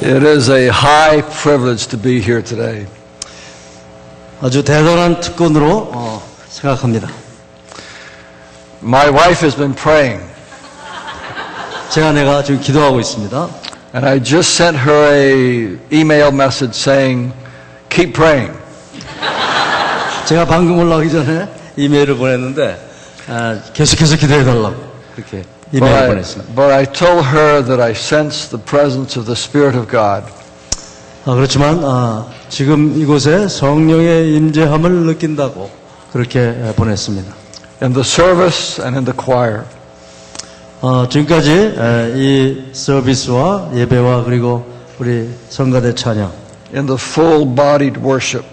It is a high privilege to be here today. 아주 대단한 특권으로 생각합니다. My wife has been praying, 제 아내가 지금 기도하고 있습니다. and I just sent her a email message saying, "Keep praying." 제가 방금 올라오기 전에 이메일을 보냈는데 계속해서 기도해달라고 그렇게 이메일을 보냈습니다. But I told her that I sense the presence of the Spirit of God. 그렇지만 지금 이곳에 성령의 임재함을 느낀다고 그렇게 보냈습니다. In the service and in the choir. 지금까지 이 서비스와 예배와 그리고 우리 성가대 찬양, In the full-bodied worship.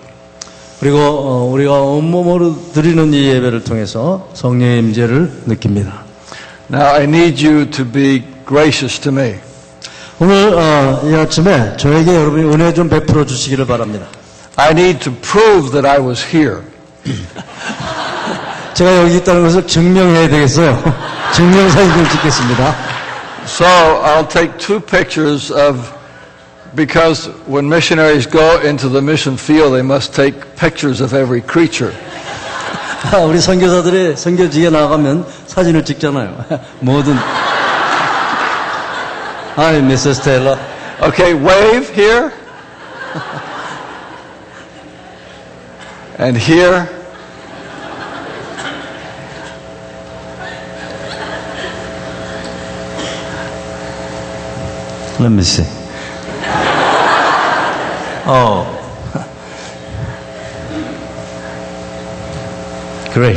그리고 우리가 온몸으로 드리는 이 예배를 통해서 성령의 임재를 느낍니다. Now I need you to be gracious to me. 오늘 이 아침에 저에게 여러분이 은혜 좀 베풀어 주시기를 바랍니다. I need to prove that I was here. 제가 여기 있다는 것을 증명해야 되겠어요. 증명사진 좀 찍겠습니다. So I'll take two pictures because when missionaries go into the mission field, they must take pictures of every creature. 우리 선교사들이 선교지에 나가면 사진을 찍잖아요. 뭐든. Hi, Mrs. Taylor. Okay, wave here. And here. Let me see. Oh. Great.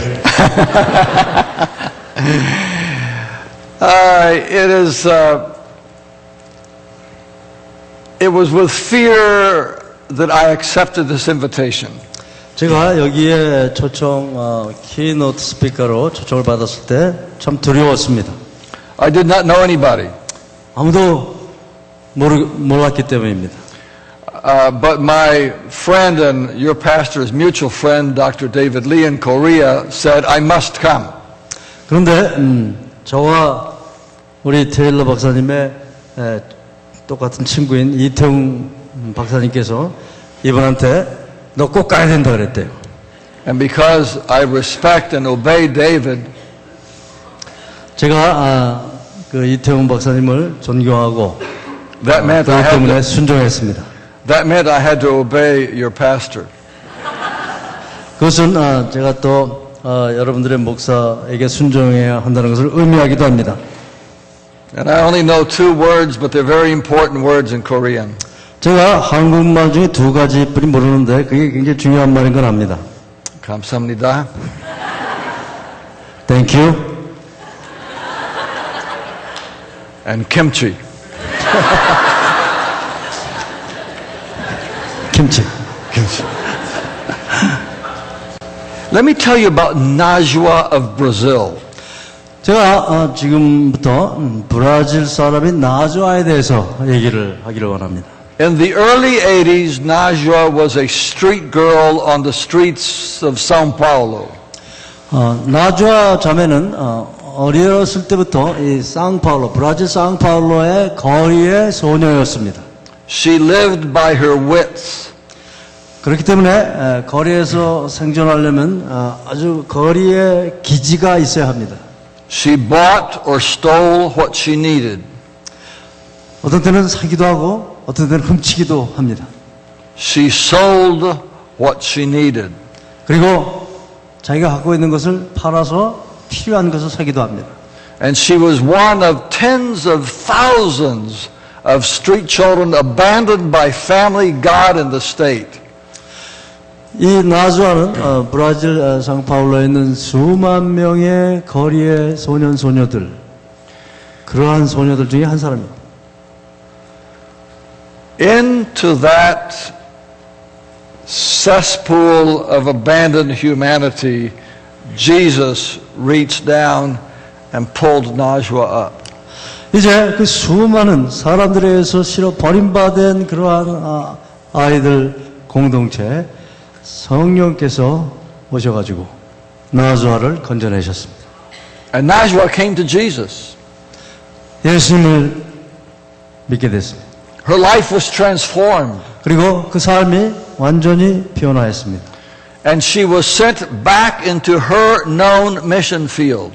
It was with fear that I accepted this invitation. 제가 여기에 초청 키노트 스피커로 초청을 받았을 때 참 두려웠습니다. I did not know anybody. 아무도 몰랐기 때문입니다. But my friend and your pastor's mutual friend, Dr. David Lee in Korea, said, I must come. 그런데 저와 우리 테일러 박사님의 똑같은 친구인 이태웅 박사님께서 이분한테 너 꼭 가야 된다 그랬대요. And because I respect and obey David, 제가 그 이태웅 박사님을 존경하고 that meant 그것 때문에 순종했습니다. That meant I had to obey your pastor. 그것은 제가 또 여러분들의 목사에게 순종해야 한다는 것을 의미하기도 합니다. And I only know two words, but they're very important words in Korean. 제가 한국말 중에 두 가지뿐이 모르는데 그게 굉장히 중요한 말인 건 압니다. 감사합니다. Thank you. And kimchi. 김치. Let me tell you about Najwa of Brazil. 제가 지금부터 브라질 사람인 나주아에 대해서 얘기를 하기를 원합니다. In the early 80s, Najwa was a street girl on the streets of São Paulo. 나주아 자매는 어렸을 때부터 이 상파울로, 브라질 상파울로의 거리의 소녀였습니다. She lived by her wits. 그렇기 때문에 거리에서 생존하려면 아주 거리에 기지가 있어야 합니다. She bought or stole what she needed. 어떤 때는 사기도 하고 어떤 때는 훔치기도 합니다. She sold what she needed. 그리고 자기가 갖고 있는 것을 팔아서 필요한 것을 사기도 합니다. And she was one of tens of thousands of street children abandoned by family, God, and the state. 이 나주아는 브라질 상파울로에 있는 수만 명의 거리의 소년 소녀들, 그러한 소녀들 중에 한 사람입니다. Into that cesspool of abandoned humanity, Jesus reached down and pulled Najwa up. 이제 그 수많은 사람들에 의해서 실어 버림받은 그러한 아이들 공동체 성령께서 오셔가지고 나주아를 건져내셨습니다. And Najwa came to Jesus. 예수님을 믿게 됐습니다. Her life was transformed. 그리고 그 삶이 완전히 변화했습니다. And she was sent back into her known mission field.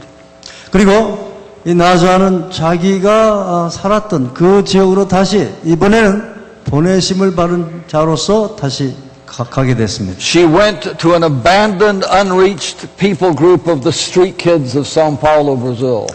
그리고 이 나주아는 자기가 살았던 그 지역으로 다시 이번에는 보내심을 받은 자로서 다시 가게 됐습니다. She went to an abandoned, unreached people group of the street kids of São Paulo, Brazil.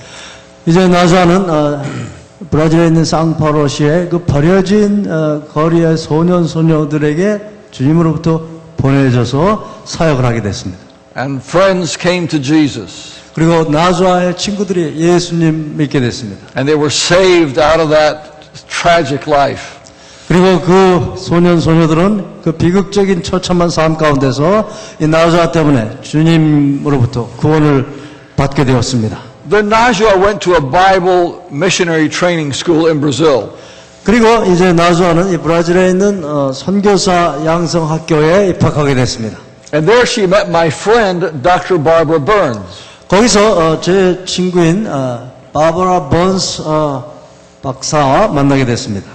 이제 나주아는 브라질에 있는 상파울로시의 그 버려진 거리의 소년 소녀들에게 주님으로부터 보내져서 사역을 하게 됐습니다. And friends came to Jesus. 그리고 나주아의 친구들이 예수님 믿게 됐습니다. And they were saved out of that tragic life. 그리고 그 소년 소녀들은 그 비극적인 처참한 삶 가운데서 이 나주아 때문에 주님으로부터 구원을 받게 되었습니다. Then Najwa went to a Bible missionary training school in Brazil. 그리고 이제 나주아는 이 브라질에 있는 선교사 양성 학교에 입학하게 됐습니다. And there she met my friend, Dr. Barbara Burns. 거기서 제 친구인 바버라 번스 박사와 만나게 됐습니다.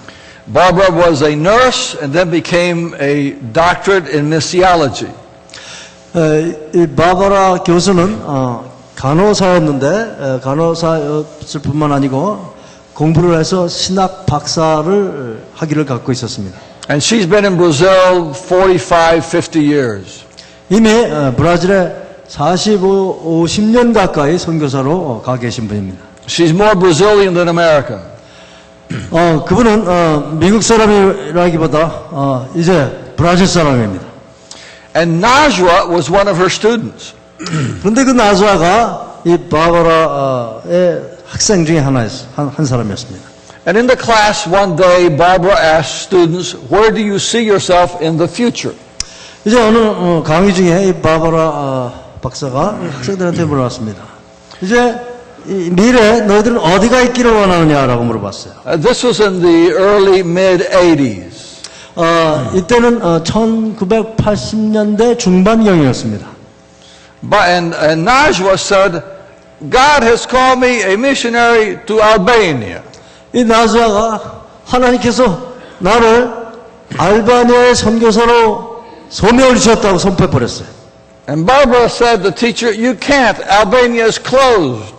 Barbara was a nurse and then became a doctorate in missiology. 이 바버라 교수는 간호사였는데 간호사였을 뿐만 아니고 공부를 해서 신학 박사를 학위를 갖고 있었습니다. And she's been in Brazil 45, 50 years. 이미 브라질에 50년 가까이 선교사로 가 계신 분입니다. She's more Brazilian than American. 그분은 미국 사람이라기보다 이제 브라질 사람입니다. And Najwa was one of her students. 그런데 그 나주아가 이 바버라의 학생 중에 한 사람이었습니다. And in the class one day, Barbara asked students, where do you see yourself in the future? 이제 어느 강의 중에 이 바버라 박사가 학생들한테 물어봤습니다. 이제 이 미래에 너희들은 어디가 있기를 원하느냐라고 물어봤어요. This was in the early mid-80s. 이때는 1980년대 중반경이었습니다. And Najwa said, God has called me a missionary to Albania. 이 나주아가 하나님께서 나를 알바니아의 선교사로 소명을 주셨다고 선포해버렸어요. And Barbara said, the teacher, you can't. Albania is closed.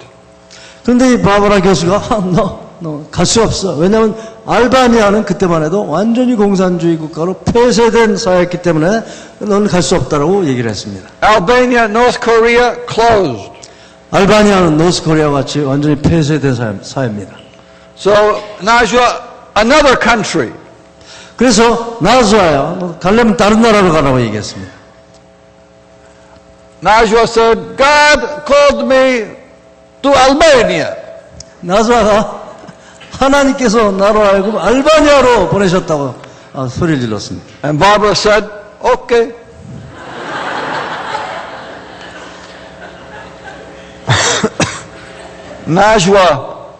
그런데 이 바버라 교수가 너 갈 수 없어. 왜냐하면 알바니아는 그때만 해도 완전히 공산주의 국가로 폐쇄된 사회였기 때문에 너는 갈 수 없다라고 얘기를 했습니다. Albania, North Korea, closed. 알바니아는 노스코리아와 같이 완전히 폐쇄된 사회입니다. So, Najwa, another country. 그래서 나주아야, 너 가려면 다른 나라로 가라고 얘기했습니다. Najwa said, God called me to Albania. 나주아가 하나님께서 나로 알고 알바니아로 보내셨다고 소리를 질렀습니다. And Barbara said, okay. Najwa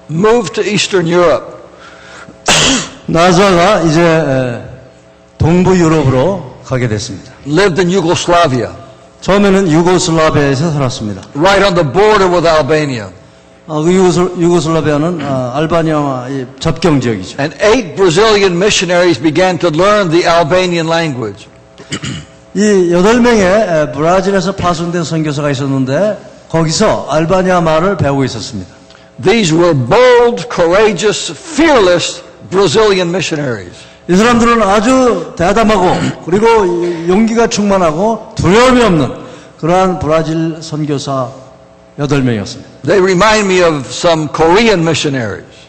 moved to Eastern Europe. 나주아가 이제 동부 유럽으로 가게 됐습니다. Lived in Yugoslavia, 처음에는 유고슬라비아에서 살았습니다. right on the border with Albania. 그 유고슬라비아는 알바니아와 접경 지역이죠. And 8 Brazilian missionaries began to learn the Albanian language. 이 8명의 브라질에서 파송된 선교사가 있었는데 거기서 알바니아 말을 배우고 있었습니다. These were bold, courageous, fearless Brazilian missionaries. 이 사람들은 아주 대담하고 그리고 용기가 충만하고 두려움이 없는 그러한 브라질 선교사 8명이었습니다. They remind me of some Korean missionaries.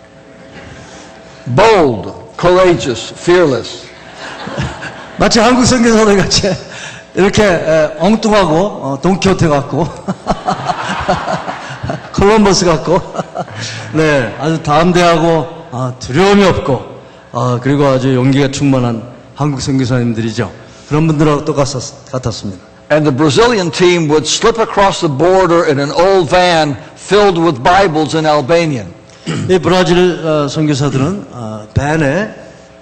Bold, courageous, fearless. 마치 한국 선교사들 같이 이렇게 엉뚱하고 돈키호테 같고 콜럼버스 같고 네, 아주 담대하고 두려움이 없고 그리고 아주 용기가 충만한 한국 선교사님들이죠. 그런 분들하고 똑같았습니다. And the Brazilian team would slip across the border in an old van filled with Bibles in Albanian. 이 브라질 선교사들은 밴에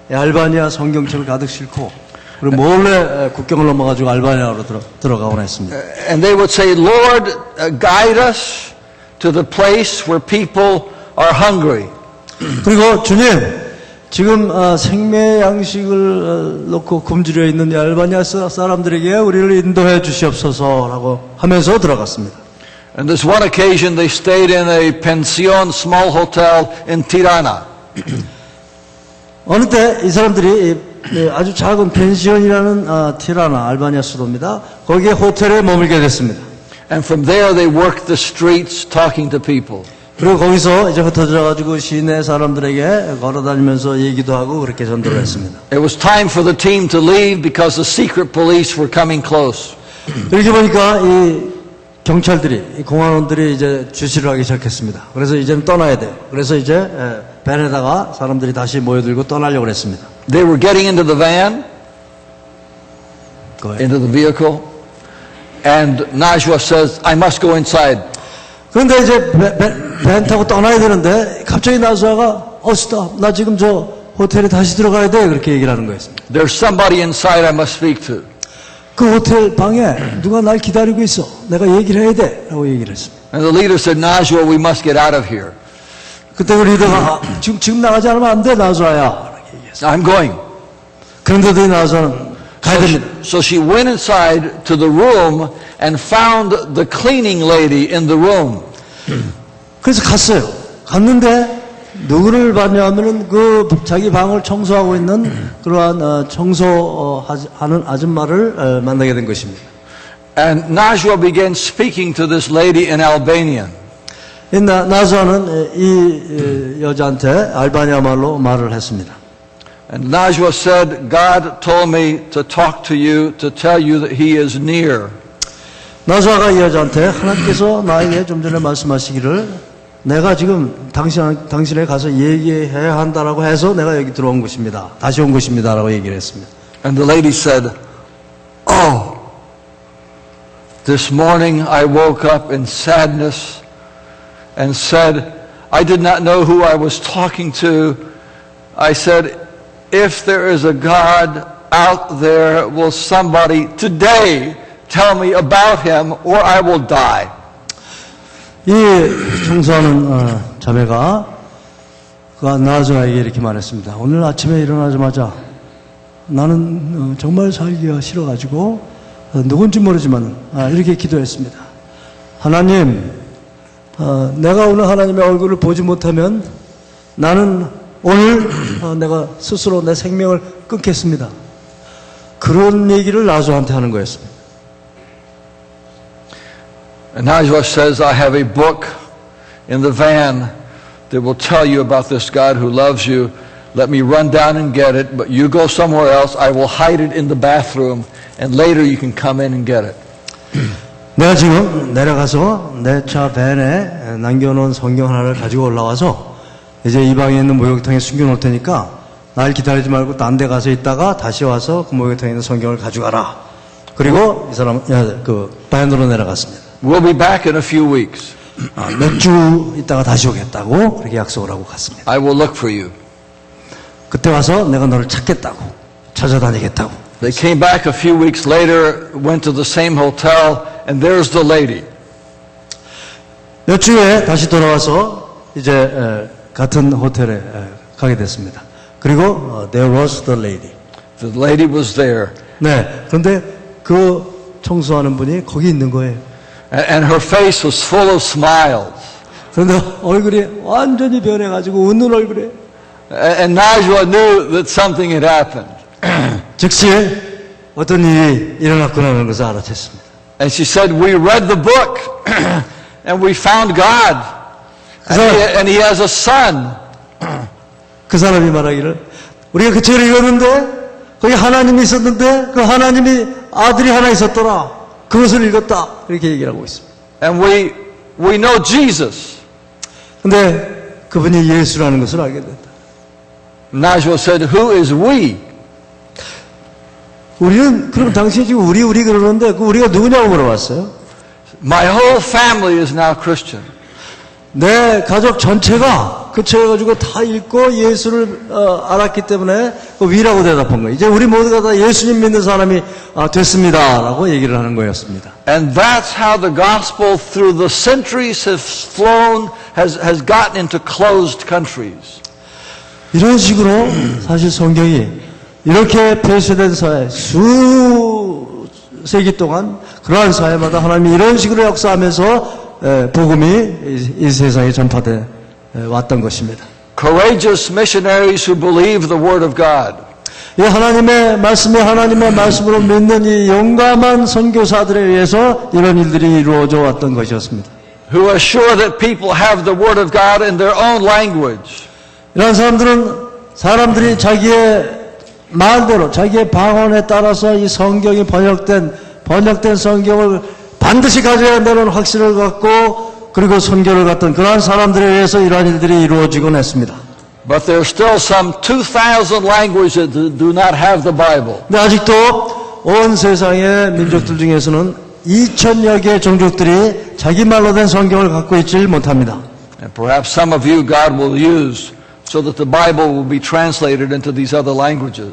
알바니아 성경책을 가득 싣고 그리고 몰래 국경을 넘어가지고 알바니아로 들어가곤 했습니다. And they would say, Lord, guide us to the place where people are hungry. 그리고 주님, 지금 생매 양식을 놓고 굶주려 있는 이 알바니아 사람들에게 우리를 인도해 주시옵소서라고 하면서 들어갔습니다. And this one occasion they stayed in a pension, small hotel in Tirana. 어느 때 이 사람들이 아주 작은 펜시온이라는 티라나 알바니아 수도입니다. 거기에 호텔에 머물게 됐습니다. And from there they worked the streets talking to people. 그리고 거기서 이제 흩어져 가지고 시내 사람들에게 걸어다니면서 얘기도 하고 그렇게 전도를 했습니다. It was time for the team to leave because the secret police were coming close. 이렇게 보니까 이 경찰들이, 이 공안원들이 이제 주시를 하기 시작했습니다. 그래서 이제는 떠나야 돼요. 그래서 이제 밴에다가 사람들이 다시 모여들고 떠나려고 했습니다. They were getting into the van, into the vehicle, and Najwa says, I must go inside. 그런데 이제 밴 타고 떠나야 되는데 갑자기 나수아가 스톱, 나 지금 저 호텔에 다시 들어가야 돼. 그렇게 얘기를 하는 거였습니다. There's somebody inside I must speak to. 그 호텔 방에 누가 날 기다리고 있어. 내가 얘기를 해야 돼. 라고 얘기를 했습니다. And the leader said, Najwa, we must get out of here. 그때 그 리더가 지금 나가지 않으면 안 돼, 나수아야. 이렇게 얘기했어요. I'm going. 그런데도 이 나수아는 가야 됩니다. So she went inside to the room and found the cleaning lady in the room. 그래서 갔어요. 갔는데 누구를 봤냐면은 그 자기 방을 청소하고 있는 그러한 청소하는 아줌마를 만나게 된 것입니다. And Najwa began speaking to this lady in Albanian. 나수아는 이 여자한테 알바니아 말로 말을 했습니다. And Najwa said, God told me to talk to you to tell you that He is near. 나수아가 이 여자한테 하나님께서 나에게 좀 전에 말씀하시기를 내가 지금 당신에 가서 얘기해야 한다라고 해서 내가 여기 들어온 것입니다. 다시 온 것입니다라고 얘기를 했습니다. And the lady said, Oh, this morning I woke up in sadness and said, I did not know who I was talking to. I said, if there is a God out there, will somebody today tell me about Him or I will die? 이 청소하는 자매가 나수아에게 이렇게 말했습니다. 오늘 아침에 일어나자마자 나는 정말 살기가 싫어가지고 누군지 모르지만 이렇게 기도했습니다. 하나님, 내가 오늘 하나님의 얼굴을 보지 못하면 나는 오늘 내가 스스로 내 생명을 끊겠습니다. 그런 얘기를 나수아한테 하는 거였습니다. And Najwa says, I have a book in the van that will tell you about this God who loves you. Let me run down and get it, but you go somewhere else. I will hide it in the bathroom, and later you can come in and get it. 내가 지금 내려가서 내 차 밴에 남겨놓은 성경 하나를 가지고 올라와서 이제 이 방에 있는 목욕탕에 숨겨놓을 테니까 날 기다리지 말고 딴 데 가서 있다가 다시 와서 그 목욕탕에 있는 성경을 가져가라. 그리고 이 사람 그 밴으로 내려갔습니다. We'll be back in a few weeks. 몇 주 있다가 다시 오겠다고 그렇게 약속을 하고 갔습니다. I will look for you. 그때 와서 내가 너를 찾겠다고, 찾아다니겠다고. They came back a few weeks later, went to the same hotel, and there's the lady. 몇 주에 다시 돌아와서 이제 같은 호텔에 가게 됐습니다. 그리고 there was the lady. The lady was there. 네, 그런데 그 청소하는 분이 거기 있는 거예요. And her face was full of smiles. 그런데 얼굴이 완전히 변해가지고 웃는 얼굴에. And Najwa knew that something had happened. 즉시 어떤 일이 일어났구나 하는 것을 알아챘습니다. And she said, we read the book and we found God. And he has a son. 그 사람이 말하기를 우리가 그 책을 읽었는데 거기 하나님이 있었는데 그 하나님이 아들이 하나 있었더라. 그것을 읽었다. 이렇게 얘기를 하고 있습니다. And we know Jesus. 근데 그분이 예수라는 것을 알게 된다. Najwa said, who is we? 우리는 그럼 당신이 지금 우리 그러는데 그 우리가 누구냐고 물어봤어요. My whole family is now Christian. 내 가족 전체가 그 책을 가지고 다 읽고 예수를 알았기 때문에 그 위라고 대답한 거예요. 이제 우리 모두가 다 예수님 믿는 사람이 됐습니다라고 얘기를 하는 거였습니다. And that's how the gospel through the centuries has flown, has gotten into closed countries. 이런 식으로 사실 성경이 이렇게 폐쇄된 사회, 수세기 동안 그러한 사회마다 하나님이 이런 식으로 역사하면서 복음이 이 세상에 전파돼 왔던 것입니다. Courageous missionaries who believe the Word of God. 이 하나님의 말씀으로 믿는 이 용감한 선교사들에 의해서 이런 일들이 이루어져 왔던 것이었습니다. Who are sure that people have the Word of God in their own language. 이런 사람들이 자기의 말대로, 자기의 방언에 따라서 이 성경이 번역된 성경을 반드시 가져야 한다는 확신을 갖고 그리고 선교를 갔던 그러한 사람들에 의해서 이러한 일들이 이루어지곤 했습니다. But there are still some 2,000 languages that do not have the Bible. 근데 아직도 온 세상의 민족들 중에서는 2,000여 개의 종족들이 자기 말로 된 성경을 갖고 있지 못합니다. And perhaps some of you God will use so that the Bible will be translated into these other languages.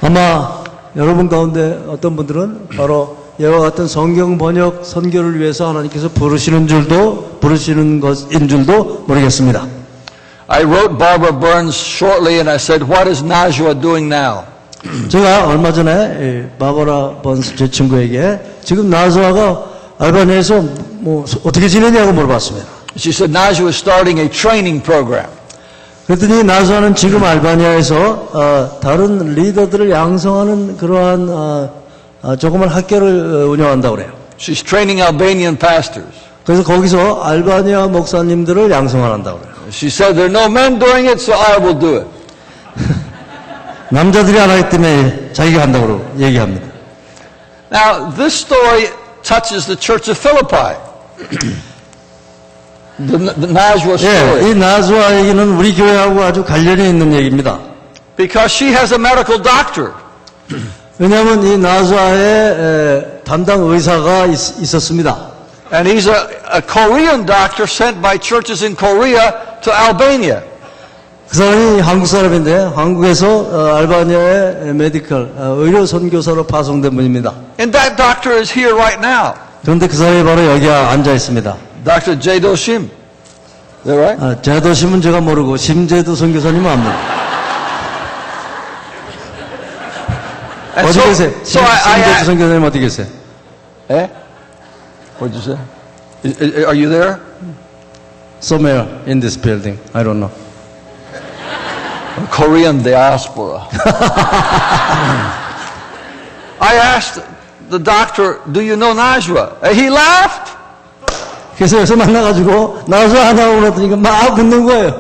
아마 여러분 가운데 어떤 분들은 바로 이와 같은 성경 번역 선교를 위해서 하나님께서 부르시는 것인 줄도 모르겠습니다. I wrote Barbara Burns shortly and I said, what is Najwa doing now? 제가 얼마 전에 바버라 번스 제 친구에게 지금 나즈와가 알바니아에서 어떻게 지내냐고 물어봤습니다. She said Najwa is starting a training program. 그랬더니 나즈와는 지금 알바니아에서 다른 리더들을 양성하는 그러한 조그만 학교를 운영한다고 그래요. She's training Albanian pastors. 그래서 거기서 알바니아 목사님들을 양성한다고 그래요. She said there are no men doing it, so I will do it. 남자들이 안 하기 때문에 자기가 한다고 얘기합니다. Now, this story touches the Church of Philippi. The Najwa story. 이 나즈와 얘기는 우리 교회하고 아주 관련이 있는 얘기입니다. Because she has a medical doctor. 왜냐하면 이 나즈와의 담당 의사가 있었습니다. And he's a Korean doctor sent by churches in Korea to Albania. 그 사람이 한국 사람인데 한국에서 알바니아의 메디컬 의료 선교사로 파송된 분입니다. And that doctor is here right now. 그런데 그 사람이 바로 여기 앉아 있습니다. Dr. Jae-do Shim. Is that right? 제도 심은 제가 모르고 심제도 선교사님은 압니다. And 어디 계세요? so 심제도 선교사님 어디 계세요? Eh? What did you say? Are you there? Somewhere in this building. I don't know. Korean diaspora. I asked the doctor, do you know Najwa? He laughed. 그래서 여기서 만나가지고 나즈와 하냐고 그랬더니 막 웃는 거예요.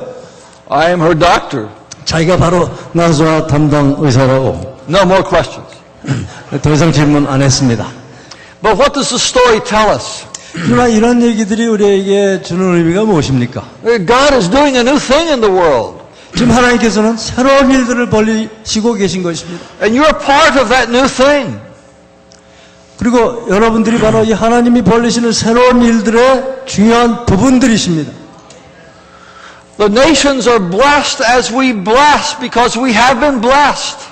I am her doctor. 자기가 바로 나즈와 담당 의사라고. No more questions. 더 이상 질문 안 했습니다. But what does the story tell us? 그러나 이런 얘기들이 우리에게 주는 의미가 무엇입니까? God is doing a new thing in the world. 지금 하나님께서는 새로운 일들을 벌이시고 계신 것입니다. And you're part of that new thing. 그리고 여러분들이 바로 이 하나님이 벌리시는 새로운 일들의 중요한 부분들이십니다. The nations are blessed as we bless because we have been blessed.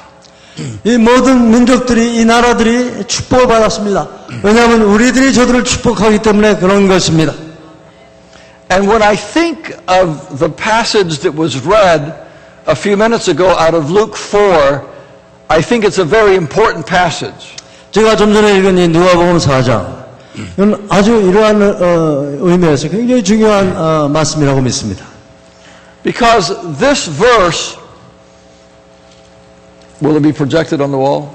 이 모든 민족들이, 이 나라들이 축복을 받았습니다. 왜냐하면 우리들이 저들을 축복하기 때문에 그런 것입니다. And when I think of the passage that was read a few minutes ago out of Luke 4, I think it's a very important passage. 제가 좀 전에 읽은 이 누가복음 4장, 이건 아주 이러한 의미에서 굉장히 중요한 말씀이라고 믿습니다. Because this verse, will it be projected on the wall?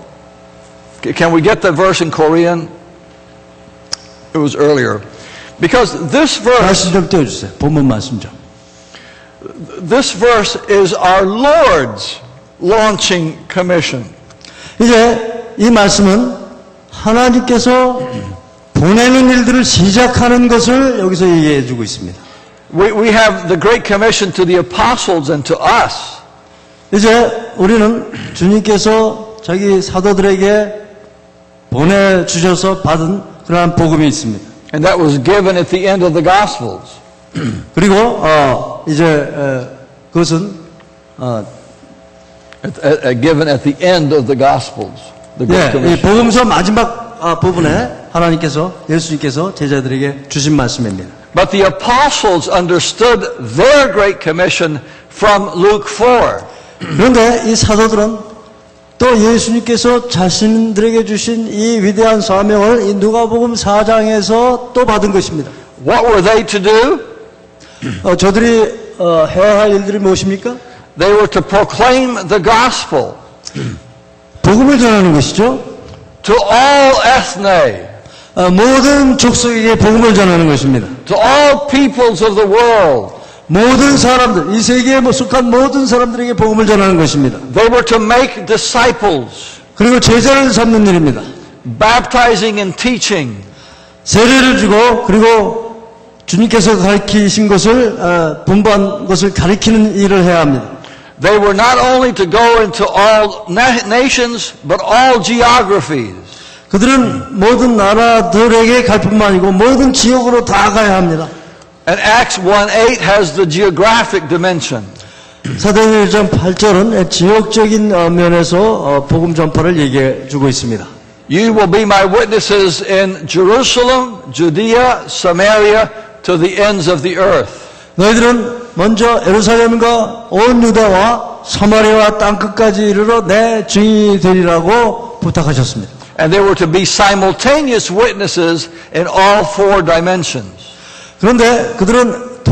Can we get the verse in Korean? It was earlier. Because this verse, 말씀 좀 띄워주세요. 본문 말씀 좀. this verse is our Lord's launching commission. 이제 이 말씀은 하나님께서 보내는 일들을 시작하는 것을 여기서 얘기해 주고 있습니다. We have the Great Commission to the apostles and to us. 이제 우리는 주님께서 자기 사도들에게 보내주셔서 받은 그러한 복음이 있습니다. And that was given at the end of the Gospels. 그리고 이제 그것은 Given at the end of the Gospels. The Great 이 Commission. 복음서 마지막 부분에 하나님께서 예수님께서 제자들에게 주신 말씀입니다. But the apostles understood their Great Commission from Luke 4. 그런데 이 사도들은 또 예수님께서 자신들에게 주신 이 위대한 사명을 이 누가복음 4장에서 또 받은 것입니다. What were they to do? 저들이 해야 할 일들이 무엇입니까? They were to proclaim the gospel 복음을 전하는 것이죠. to all ethne, 모든 족속에게 복음을 전하는 것입니다. to all peoples of the world. 모든 사람들, 이 세계에 속한 모든 사람들에게 복음을 전하는 것입니다. They were to make disciples, 그리고 제자를 삼는 일입니다. baptizing and teaching. 세례를 주고 그리고 주님께서 가르치신 것을 분부한 것을 가르치는 일을 해야 합니다. They were not only to go into all nations, but all geographies. 그들은 모든 나라들에게 갈 뿐만 아니고 모든 지역으로 다 가야 합니다. And Acts 1:8 has the geographic dimension. 사도행전 1장 8절은 지역적인 면에서 복음 전파를 얘기해 주고 있습니다. You will be my witnesses in Jerusalem, Judea, Samaria, to the ends of the earth. 너희들은 먼저 예루살렘과 온 유다와 사마리아와 땅끝까지 이르러 내 증인이 되리라고 부탁하셨습니다. And they were to be simultaneous witnesses in all four dimensions. 그런데 그들은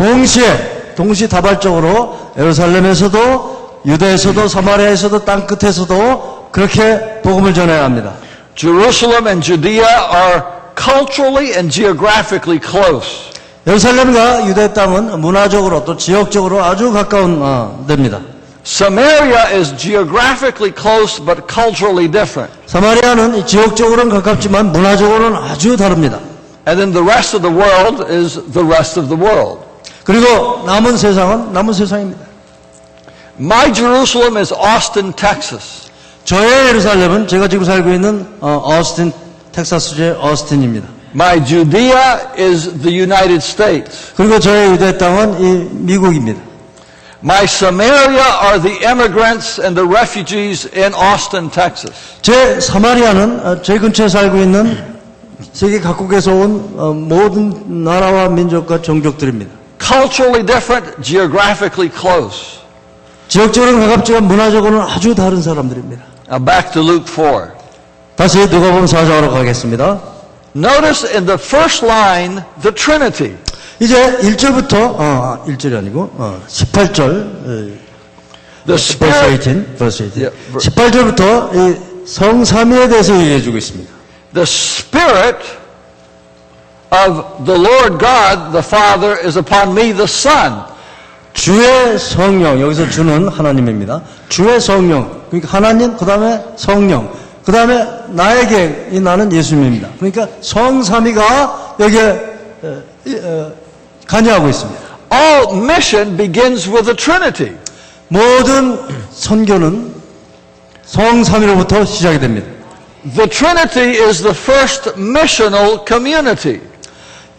동시다발적으로 예루살렘에서도 유다에서도 사마리아에서도 땅끝에서도 그렇게 복음을 전해야 합니다. Jerusalem and Judea are culturally and geographically close. 예루살렘과 유대 땅은 문화적으로 또 지역적으로 아주 가까운 데입니다. Samaria is geographically close but culturally different. 사마리아는 지역적으로는 가깝지만 문화적으로는 아주 다릅니다. And then the rest of the world is the rest of the world. 그리고 남은 세상은 남은 세상입니다. My Jerusalem is Austin, Texas. 저의 예루살렘은 제가 지금 살고 있는 어스틴, 텍사스주의 어스틴입니다. My Judea is the United States. 그리고 저의 유대 땅은 이 미국입니다. My Samaria are the immigrants and the refugees in Austin, Texas. 제 사마리아는 제 근처에 살고 있는 세계 각국에서 온 모든 나라와 민족과 종족들입니다. Culturally different, geographically close. 지역적으로는 가깝지만 문화적으로는 아주 다른 사람들입니다. Now back to Luke 4. 다시 누가복음 4장으로 가겠습니다. Notice in the first line the Trinity. 이제 1절부터 1절이 아니고 18절 The Spirit, verse 18. Yeah, 18절부터 이 성삼위에 대해서 얘기해 주고 있습니다. the Spirit of the Lord God, the Father, is upon me, the Son. 주의 성령, 여기서 주는 하나님입니다. 주의 성령, 그러니까 하나님, 그 다음에 성령, 그 다음에 나에게, 이 나는 예수님입니다. 그러니까 성삼위가 여기에 관여하고 있습니다. All mission begins with the Trinity. 모든 선교는 성삼위로부터 시작이 됩니다. The Trinity is the first missional community.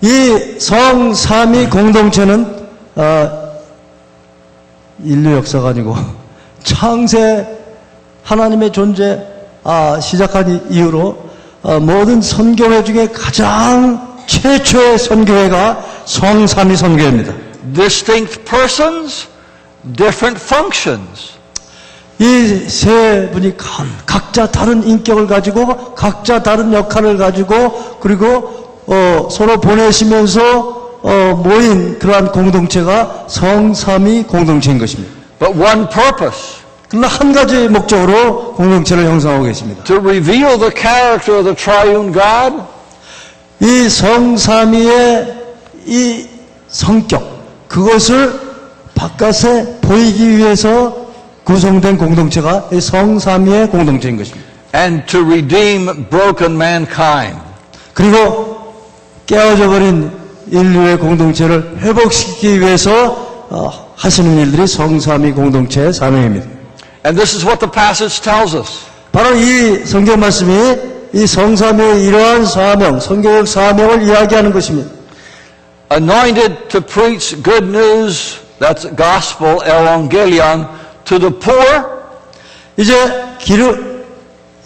이 성삼위 공동체는 인류 역사가 아니고 창세 하나님의 존재 시작한 이후로 모든 선교회 중에 가장 최초의 선교회가 성삼위 선교회입니다. Distinct persons, different functions. 이 세 분이 각자 다른 인격을 가지고 각자 다른 역할을 가지고 그리고 서로 보내시면서 모인 그러한 공동체가 성삼위 공동체인 것입니다. But one purpose, 그러나 한 가지 목적으로 공동체를 형성하고 계십니다. to reveal the character of the triune God, 이 성삼위의 이 성격, 그것을 바깥에 보이기 위해서 구성된 공동체가 이 성삼위의 공동체인 것입니다. and to redeem broken mankind. 그리고 깨어져 버린 인류의 공동체를 회복시키기 위해서 하시는 일들이 성삼위 공동체의 사명입니다. And this is what the passage tells us. 바로 이 성경 말씀이 이 성삼위의 이러한 사명, 성교육 사명을 이야기하는 것입니다. Anointed to preach good news, that's gospel, evangelion, to the poor, 이제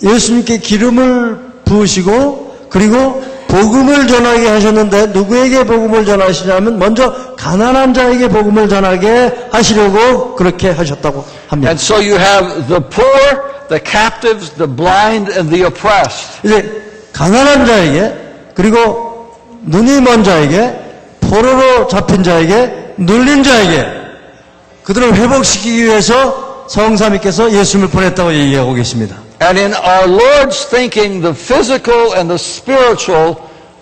예수님께 기름을 부으시고 그리고 복음을 전하게 하셨는데 누구에게 복음을 전하시냐면 먼저 가난한 자에게 복음을 전하게 하시려고 그렇게 하셨다고 합니다. And so you have the poor, the captives, the blind, and the oppressed. 이제 가난한 자에게 그리고 눈이 먼 자에게 포로로 잡힌 자에게 눌린 자에게 그들을 회복시키기 위해서 성삼위께서 예수님을 보냈다고 얘기하고 계십니다. And in our Lord's thinking, the physical and the spiritual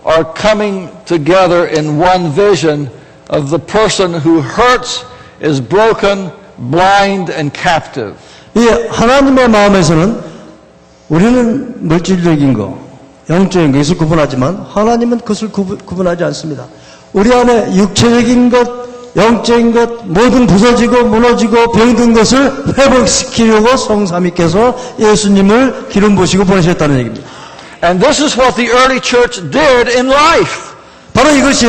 are coming together in one vision of the person who hurts, is broken, blind, and captive. 이 하나님의 마음에서는 우리는 물질적인 거, 영적인 것을 구분하지만 하나님은 그것을 구분하지 않습니다. 우리 안에 육체적인 것, 영적인 것, 모든 부서지고 무너지고 병든 것을 회복시키려고 성삼위께서 예수님을 기름 부으시고 보내셨다는 얘기입니다. And this is what the early church did in life. 바로 이것이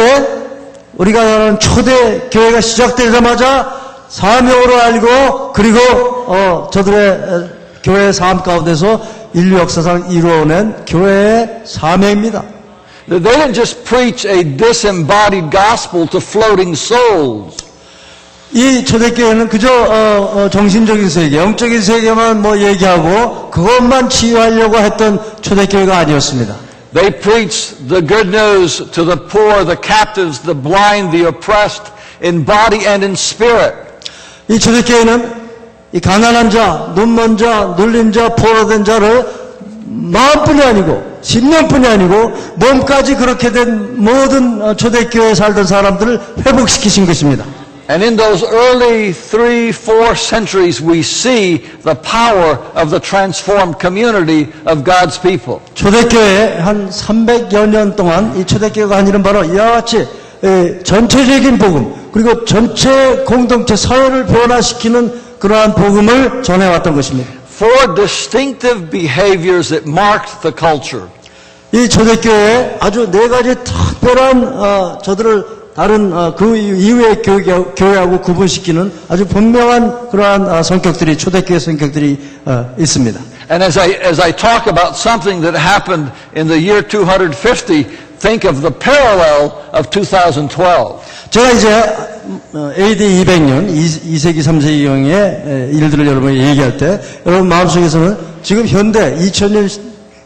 우리가 아는 초대 교회가 시작되자마자 사명으로 알고 그리고 저들의 교회의 삶 가운데서 인류 역사상 이루어낸 교회의 사명입니다. They didn't just preach a disembodied gospel to floating souls. 이 초대교회는 그저 정신적인 세계, 영적인 세계만 뭐 얘기하고 그것만 치유하려고 했던 초대교회가 아니었습니다. They preached the good news to the poor, the captives, the blind, the oppressed, in body and in spirit. 이 초대교회는 이 가난한 자, 눈먼 자, 눌린 자, 포로된 자를 마음뿐이 아니고 심령뿐이 아니고 몸까지 그렇게 된 모든 초대교회에 살던 사람들을 회복시키신 것입니다. And in those early 3-4 centuries we see the power of the transformed community of God's people. 초대교회 한 300여 년 동안 이 초대교회가 한 일은 바로 이와 같이 전체적인 복음 그리고 전체 공동체 사회를 변화시키는 그러한 복음을 전해왔던 것입니다. Four distinctive behaviors that marked the culture. 이 초대교회에 아주 네 가지 특별한 저들을 다른 그 이후의 교회하고 구분시키는 아주 분명한 그러한 성격들이 초대교회 성격들이 있습니다. And as I talk about something that happened in the year 250, think of the parallel of 2012. 제가 이제 AD 200년, 2세기, 3세기경의 일들을 여러분에게 얘기할 때 여러분 마음속에서는 지금 현대 2000년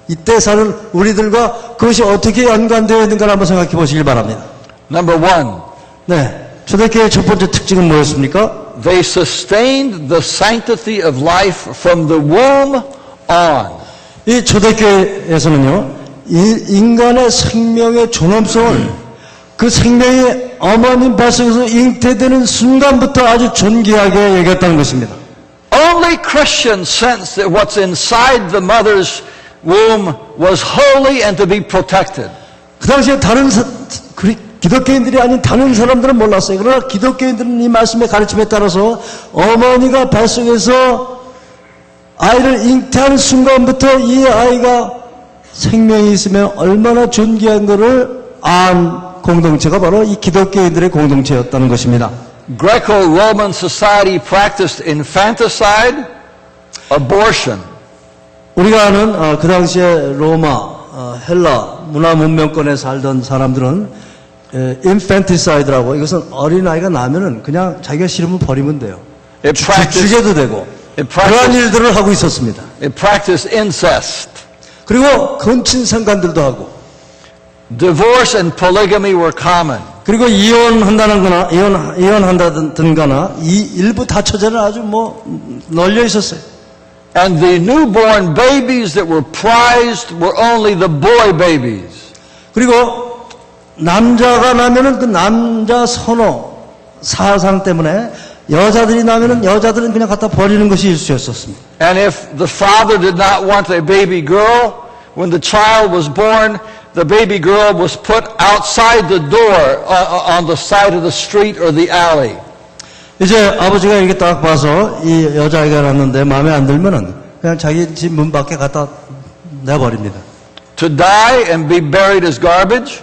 이때 사는 우리들과 그것이 어떻게 연관되어 있는가를 한번 생각해 보시길 바랍니다. Number one, 네, 초대교회의 첫 번째 특징은 뭐였습니까? they sustained the sanctity of life from the womb on. 이 초대교회에서는요, 인간의 생명의 존엄성을 그 생명이 어머님 뱃속에서 잉태되는 순간부터 아주 존귀하게 여겼다는 것입니다. Only Christians sensed that what's inside the mother's womb was holy and to be protected. 그 당시에 다른 기독교인들이 아닌 다른 사람들은 몰랐어요. 그러나 기독교인들은 이 말씀의 가르침에 따라서 어머니가 뱃속에서 아이를 잉태하는 순간부터 이 아이가 생명이 있으면 얼마나 존귀한 것을 안 공동체가 바로 이 기독교인들의 공동체였다는 것입니다. Greco-Roman society practiced infanticide, abortion. 우리가 아는 그 당시에 로마, 헬라 문화 문명권에 살던 사람들은 인fantiциde라고 이것은 어린아이가 나면은 그냥 자기가 싫으면 버리면 돼요. 죽여도 되고 그러한 일들을 하고 있었습니다. It practiced incest. 그리고 건친상간들도 하고 Divorce and polygamy were common. 그리고 이혼한다든가나 이 일부 다처제는 아주 널려 있었어요. And the newborn babies that were prized were only the boy babies. 그리고 남자가 나면은 그 남자 선호 사상 때문에 여자들이 나면은 여자들은 그냥 갖다 버리는 것이 일수였었습니다. And if the father did not want a baby girl, when the child was born, the baby girl was put outside the door on the side of the street or the alley. 이제 아버지가 이렇게 딱 봐서 이 여자아이가 났는데 마음에 안 들면은 그냥 자기 집 문 밖에 갖다 내버립니다. To die and be buried as garbage.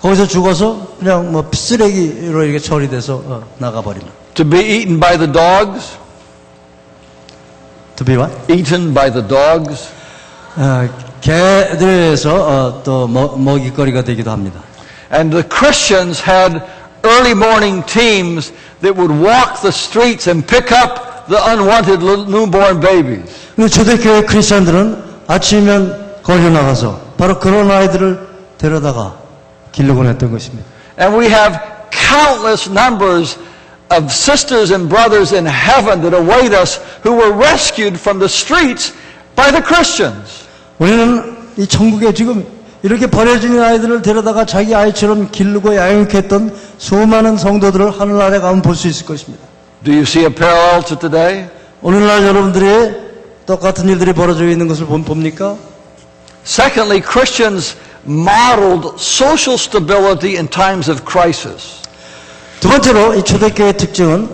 거기서 죽어서 그냥 쓰레기로 이렇게 처리돼서 나가버립니다. To be eaten by the dogs. To be what? Eaten by the dogs. 개들에서 또 먹이거리가 되기도 합니다. And the Christians had early morning teams that would walk the streets and pick up the unwanted newborn babies. 근데 초대교회 크리스천들은 아침이면 거리로 나가서 바로 그런 아이들을 데려다가 길로 보냈던 것입니다. And we have countless numbers of sisters and brothers in heaven that await us who were rescued from the streets by the Christians. 우리는 이 천국에 지금 이렇게 버려진 아이들을 데려다가 자기 아이처럼 기르고 양육했던 수많은 성도들을 하늘나라에 가면 볼 수 있을 것입니다. Do you see a parallel to today? 오늘날 여러분들이 똑같은 일들이 벌어져 있는 것을 봅니까? Secondly, Christians modeled social stability in times of crisis. 두 번째로 이 초대교회의 특징은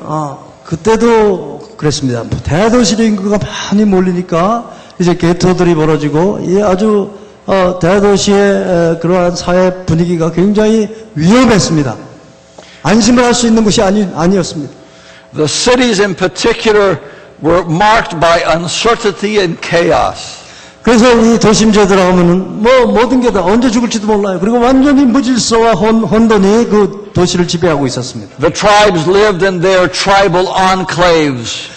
그때도 그랬습니다. 대도시 인구가 많이 몰리니까 이제 게토들이 벌어지고 이 아주 대도시의 그러한 사회 분위기가 굉장히 위험했습니다. 안심을 할 수 있는 것이 아니었습니다. The cities in particular were marked by uncertainty and chaos. 그래서 이 도심지에 들어가면은 모든 게 다 언제 죽을지도 몰라요. 그리고 완전히 무질서와 혼돈이 그 도시를 지배하고 있었습니다. The tribes lived in their tribal enclaves.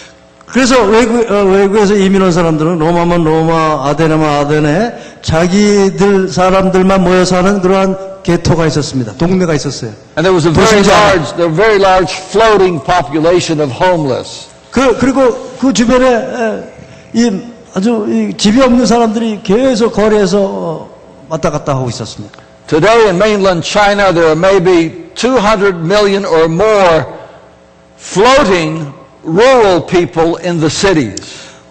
그래서 외국에서 이민 온 사람들은 로마면 로마, 아테네면 아테네 자기들 사람들만 모여 사는 그러한 게토가 있었습니다. 동네가 있었어요. And there was a very large floating population of homeless. 그리고 그 주변에 아주 집이 없는 사람들이 계속 거리에서 왔다 갔다 하고 있었습니다. Today in mainland China there are maybe 200 million or more floating rural people in the cities.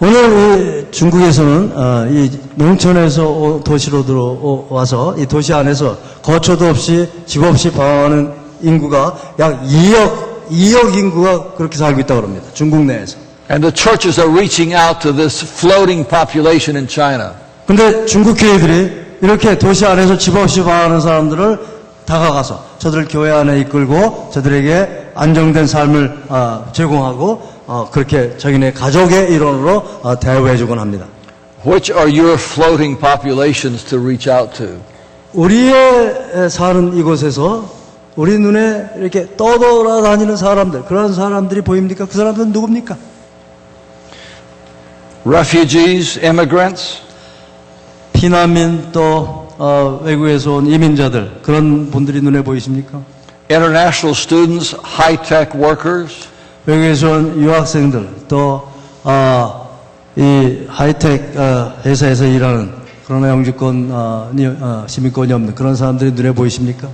오늘 이 중국에서는 이 농촌에서 도시로 들어와서 이 도시 안에서 거처도 없이 집 없이 방황하는 인구가 약 2억 인구가 그렇게 살고 있다고 합니다. 중국 내에서. And the churches are reaching out to this floating population in China. 근데 중국 교회들이 이렇게 도시 안에서 집 없이 방황하는 사람들을 다가가서 저들을 교회 안에 이끌고 저들에게 안정된 삶을 제공하고 그렇게 자기네 가족의 일원으로 대우해주곤 합니다. Which are your floating populations to reach out to? 우리의 사는 이곳에서 우리 눈에 이렇게 떠돌아다니는 사람들, 그런 사람들이 보입니까? 그 사람들은 누굽니까? Refugees, immigrants? 피난민 또 외국에서 온 이민자들, 그런 분들이 눈에 보이십니까? International students, high-tech workers? 외국에서 온 유학생들, 또 이 하이텍 회사에서 일하는 그러나 시민권이 없는 그런 사람들이 눈에 보이십니까?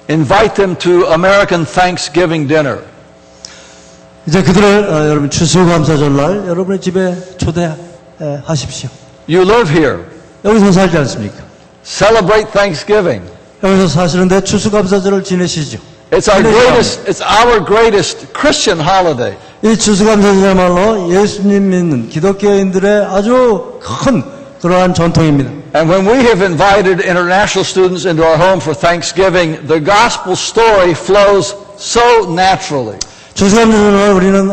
Invite them to American Thanksgiving dinner. 이제 그들을 여러분 추수감사절날 여러분의 집에 초대하십시오. You live here. 여기서 살지 않습니까? Celebrate Thanksgiving. 여기서 사시는데 추수감사절을 지내시죠. It's our greatest Christian holiday. 이 추수감사절이야말로 예수님 믿는 기독교인들의 아주 큰 그러한 전통입니다. And when we have invited international students into our home for Thanksgiving, the gospel story flows so naturally. 추수감사절날 우리는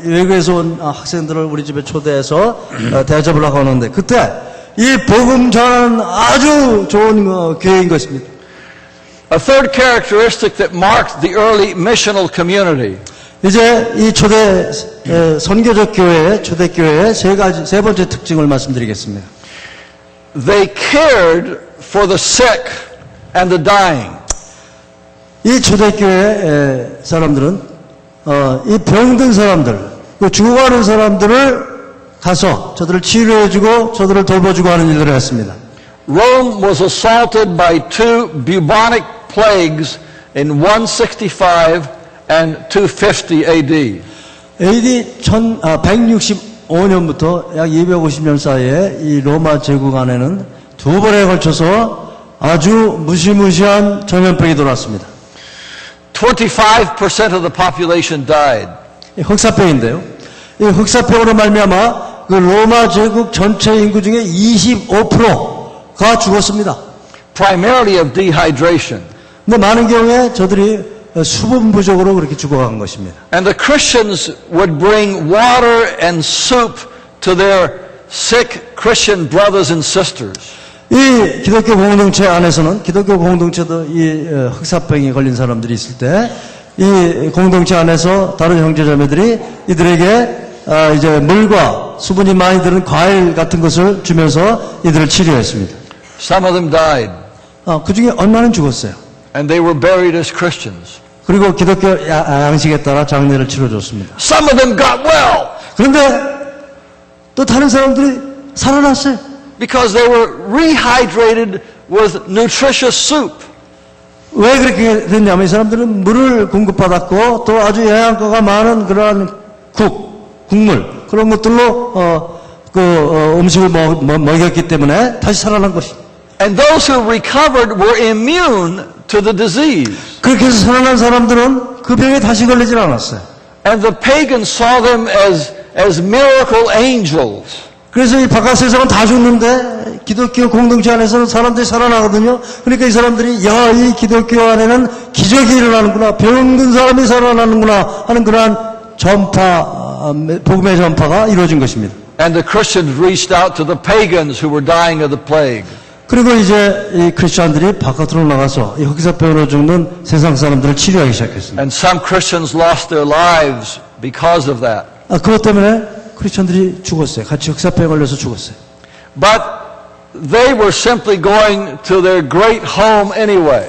외국에서 온 학생들을 우리 집에 초대해서 대접을 하고 오는데 그때 이 복음 전하는 아주 좋은 교회인 것입니다. A third characteristic that marked the early missional community. 이제 이 초대 선교적 교회의 초대교회의 세 번째 특징을 말씀드리겠습니다. They cared for the sick and the dying. 이 초대교회 사람들은 이 병든 사람들, 죽어가는 사람들을 가서 저들을 치료해주고 저들을 돌봐주고 하는 일들을 했습니다. Rome was assaulted by two bubonic plagues in 165 and 250 AD. AD 165년부터 약 250년 사이에 이 로마 제국 안에는 두 번에 걸쳐서 아주 무시무시한 전염병이 돌았습니다. 25% of the population died. 흑사병인데요. 이 흑사병으로 말미암아 그 로마 제국 전체 인구 중에 25%가 죽었습니다. Primarily of dehydration. 근데 많은 경우에 저들이 수분 부족으로 그렇게 죽어간 것입니다. And the Christians would bring water and soup to their sick Christian brothers and sisters. 이 기독교 공동체 안에서는 기독교 공동체도 이 흑사병에 걸린 사람들이 있을 때 이 공동체 안에서 다른 형제자매들이 이들에게 이제 물과 수분이 많이 들은 과일 같은 것을 주면서 이들을 치료했습니다. Some of them died, 그 중에 얼마는 죽었어요. and they were buried as Christians. 그리고 기독교 양식에 따라 장례를 치러줬습니다. Some of them got well 그런데 또 다른 사람들이 살아났어요. because they were rehydrated with nutritious soup. 왜 그렇게 됐냐면 이 사람들은 물을 공급받았고 또 아주 영양가가 많은 그러한 국물 그런 것들로 음식을 먹였기 때문에 다시 살아난 것이. And those who recovered were immune to the disease. 그렇게 해서 살아난 사람들은 그 병에 다시 걸리질 않았어요. And the pagans saw them as miracle angels. 그래서 이 바깥 세상은 다 죽는데 기독교 공동체 안에서는 사람들이 살아나거든요. 그러니까 이 사람들이 야, 이 기독교 안에는 기적이 일어나는구나, 병든 사람이 살아나는구나 하는 그러한 복음의 전파가 이루어진 것입니다. And the Christians reached out to the pagans who were dying of the plague. 그리고 이제 이 크리스천들이 바깥으로 나가서 이 흑사병으로 죽는 세상 사람들을 치료하기 시작했습니다. And some Christians lost their lives because of that. 그것 때문에 크리스천들이 죽었어요. 같이 흑사병에 걸려서 죽었어요. But they were simply going to their great home anyway.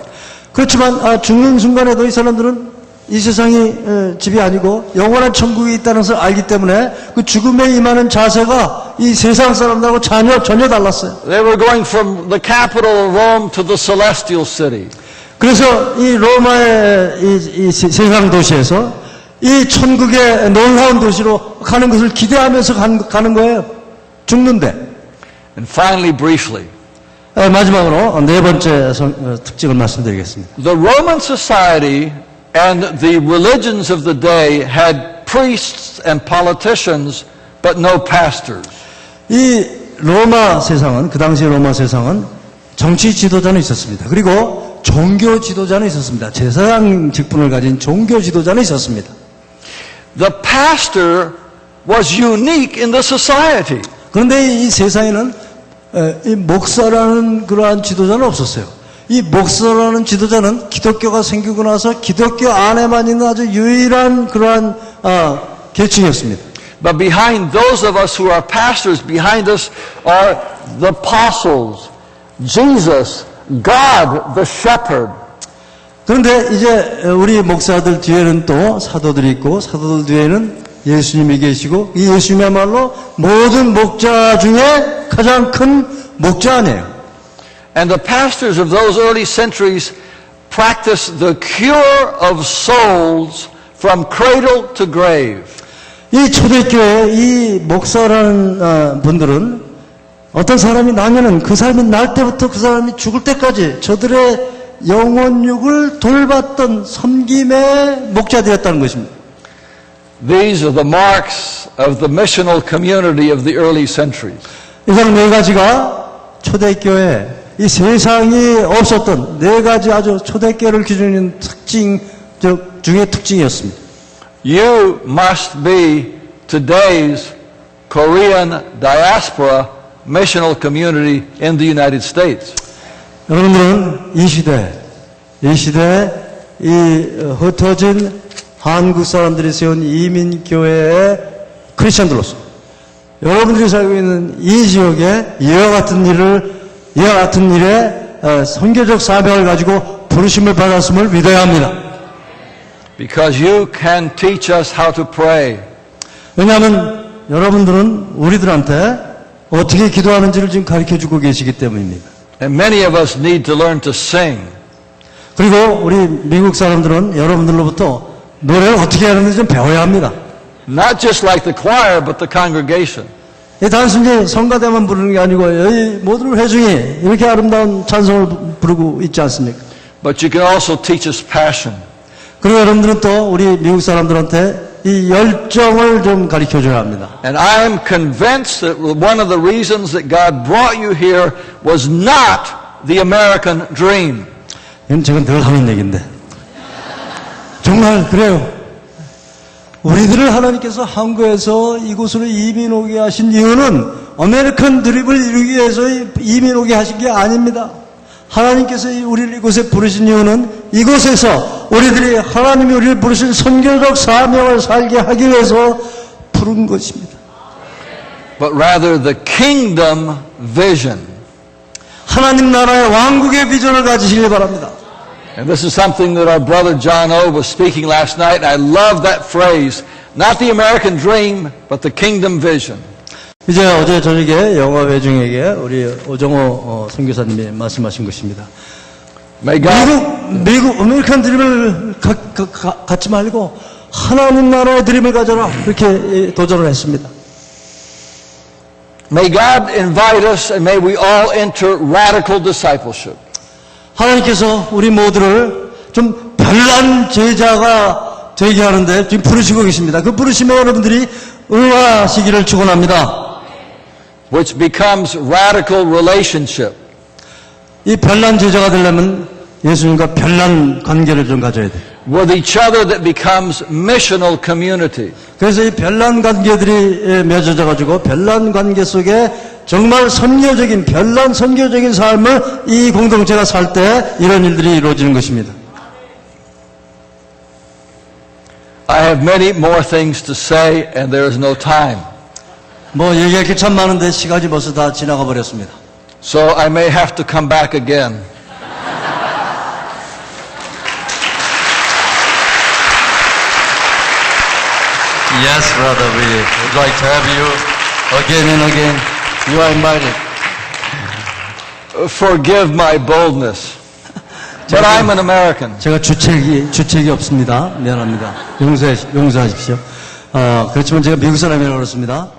그렇지만 죽는 순간에도 이 사람들은 이 세상이 집이 아니고 영원한 천국이 있다는 것을 알기 때문에 그 죽음에 임하는 자세가 이 세상 사람들하고 전혀 달랐어요. They were going from the capital of Rome to the celestial city. 그래서 이 로마의 이 세상 도시에서 이 천국의 놀라운 도시로 가는 것을 기대하면서 가는 거예요. 죽는데. And finally, briefly, 마지막으로 네 번째 특징을 말씀드리겠습니다. the Roman society and the religions of the day had priests and politicians, but no pastors. 이 로마 세상은, 그 당시 로마 세상은 정치 지도자는 있었습니다. 그리고 종교 지도자는 있었습니다. 제사장 직분을 가진 종교 지도자는 있었습니다. The pastor was unique in the society. 그런데 이 세상에는 이 목사라는 그러한 지도자는 없었어요. 이 목사라는 지도자는 기독교가 생기고 나서 기독교 안에만 있는 아주 유일한 그러한 계층이었습니다. But behind those of us who are pastors, behind us are the apostles, Jesus, God, the shepherd. 그런데 이제 우리 목사들 뒤에는 또 사도들이 있고 사도들 뒤에는 예수님이 계시고 이 예수님이야말로 모든 목자 중에 가장 큰 목자 아니에요. And the pastors of those early centuries practiced the cure of souls from cradle to grave. 이 초대교회 이 목사라는 분들은 어떤 사람이 나면은 그 사람이 날 때부터 그 사람이 죽을 때까지 저들의 영혼육을 돌봤던 섬김의 목자들이었다는 것입니다. These are the marks of the missional community of the early centuries. 이 사람 네 가지가 초대교회 이 세상이 없었던 네 가지 아주 초대교회를 기준하는 특징 중의 특징이었습니다. You must be today's Korean diaspora missional community in the United States. 여러분들은 이 시대에 이 흩어진 한국 사람들이 세운 이민교회의 크리스천들로서 여러분들이 살고 있는 이 지역에 이와 같은 일에 선교적 사명을 가지고 부르심을 받았음을 믿어야 합니다. Because you can teach us how to pray. 왜냐하면 여러분들은 우리들한테 어떻게 기도하는지를 지금 가르쳐주고 계시기 때문입니다. And many of us need to learn to sing. 그리고 우리 미국 사람들은 여러분들로부터 노래를 어떻게 하는지 좀 배워야 합니다. Not just like the choir, but the congregation. 단순히 성가대만 부르는 게 아니고 여기 모든 회중이 이렇게 아름다운 찬송을 부르고 있지 않습니까? But you can also teach us passion. 그리고 여러분들은 또 우리 미국 사람들한테 이 열정을 좀 가르쳐줘야 합니다. And I am convinced that one of the reasons that God brought you here was not the American dream. 이건 제가 늘 하는 얘기인데 정말 그래요. 우리들을 하나님께서 한국에서 이곳으로 이민 오게 하신 이유는 아메리칸 드림을 이루기 위해서 이민 오게 하신 게 아닙니다. 하나님께서 우리를 이곳에 부르신 이유는 이곳에서 우리들이 하나님이 우리를 부르신 선교적 사명을 살게 하기 위해서 부른 것입니다. but rather the kingdom vision. 하나님 나라의 왕국의 비전을 가지시길 바랍니다. And this is something that our brother John O. was speaking last night, and I love that phrase. Not the American dream, but the kingdom vision. 이제 어제 저녁에 영화 회중에게 우리 오정호 선교사님이 말씀하신 것입니다. May God, 미국 아메리칸 드림을 갖지 말고 하나님 나라의 드림을 가져라 이렇게 도전을 했습니다. may God invite us and may we all enter radical discipleship. 하나님께서 우리 모두를 좀 별난 제자가 되게 하는데 지금 부르시고 계십니다. 그 부르심에 여러분들이 응하시기를 축원합니다. Which becomes radical relationship. 이 별난 제자가 되려면 예수님과 별난 관계를 좀 가져야 돼요. With each other that becomes missional community. 그래서 이 별난 관계들이 맺어져 가지고 별난 관계 속에 정말 선교적인 별난 선교적인 삶을 이 공동체가 살 때 이런 일들이 이루어지는 것입니다. I have many more things to say and there is no time. 뭐 얘기할 게 참 많은데 시간이 벌써 다 지나가 버렸습니다. So I may have to come back again. Yes, brother, we would like to have you again and again. You are invited. Forgive my boldness. But I'm an American. 제가 주책이 없습니다. 미안합니다. 용서하십시오. 그렇지만 제가 미국 사람이라고 그렇습니다.